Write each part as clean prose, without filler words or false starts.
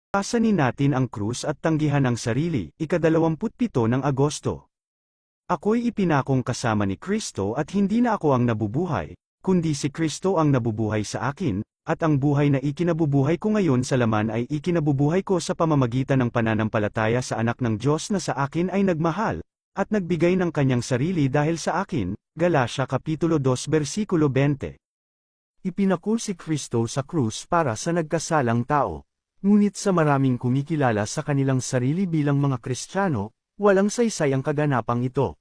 Pasanin natin ang krus at tanggihan ang sarili, ika-27 ng Agosto. Ako'y ipinakong kasama ni Kristo at hindi na ako ang nabubuhay, kundi si Kristo ang nabubuhay sa akin, at ang buhay na ikinabubuhay ko ngayon sa laman ay ikinabubuhay ko sa pamamagitan ng pananampalataya sa Anak ng Diyos na sa akin ay nagmahal, at nagbigay ng kanyang sarili dahil sa akin, Galatia Kapitulo 2 versikulo 20. Ipinako si Kristo sa krus para sa nagkasalang tao. Ngunit sa maraming kumikilala sa kanilang sarili bilang mga Kristiyano, walang saysay ang kaganapang ito.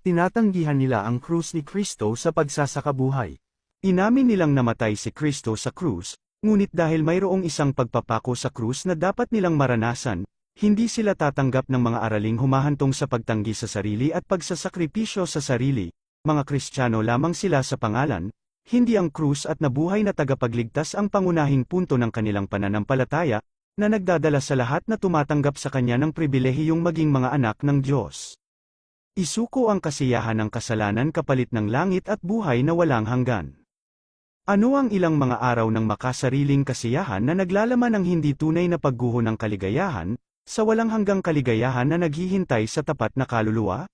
Tinatanggihan nila ang krus ni Kristo sa pagsasakabuhay. Inamin nilang namatay si Kristo sa krus, ngunit dahil mayroong isang pagpapako sa krus na dapat nilang maranasan, hindi sila tatanggap ng mga araling humahantong sa pagtanggi sa sarili at pagsasakripisyo sa sarili. Mga Kristiyano lamang sila sa pangalan, hindi ang krus at nabuhay na tagapagligtas ang pangunahing punto ng kanilang pananampalataya, na nagdadala sa lahat na tumatanggap sa kanya ng pribilehiyong maging mga anak ng Diyos. Isuko ang kasiyahan ng kasalanan kapalit ng langit at buhay na walang hanggan. Ano ang ilang mga araw ng makasariling kasiyahan na naglalaman ng hindi tunay na pagguho ng kaligayahan, sa walang hanggang kaligayahan na naghihintay sa tapat na kaluluwa?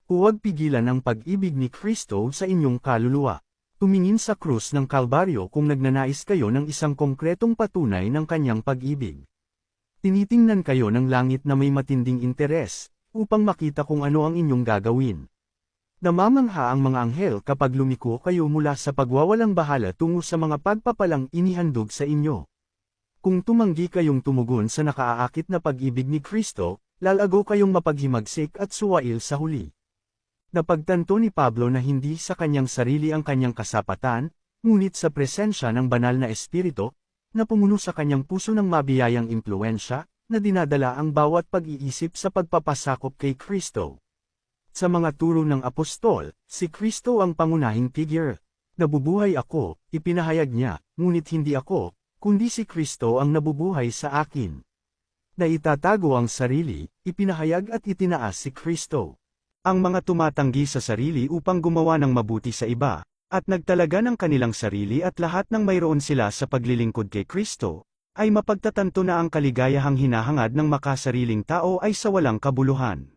Huwag pigilan ang pag-ibig ni Kristo sa inyong kaluluwa. Tumingin sa krus ng Kalbaryo kung nagnanais kayo ng isang konkretong patunay ng kanyang pag-ibig. Tinitingnan kayo ng langit na may matinding interes, upang makita kung ano ang inyong gagawin. Namamangha ang mga anghel kapag lumiko kayo mula sa pagwawalang bahala tungo sa mga pagpapalang inihandog sa inyo. Kung tumanggi kayong tumugon sa nakaaakit na pag-ibig ni Kristo, lalago kayong mapaghimagsik at suwail sa huli. Napagtanto ni Pablo na hindi sa kanyang sarili ang kanyang kasapatan, ngunit sa presensya ng banal na espiritu, na pumuno sa kanyang puso ng mabiyayang impluensya, na dinadala ang bawat pag-iisip sa pagpapasakop kay Kristo. Sa mga turo ng apostol, si Kristo ang pangunahing figure. Nabubuhay ako, ipinahayag niya, ngunit hindi ako, kundi si Kristo ang nabubuhay sa akin. Na itatago ang sarili, ipinahayag at itinaas si Kristo. Ang mga tumatanggi sa sarili upang gumawa ng mabuti sa iba, at nagtalaga ng kanilang sarili at lahat ng mayroon sila sa paglilingkod kay Kristo, ay mapagtatanto na ang kaligayahang hinahangad ng makasariling tao ay sa walang kabuluhan.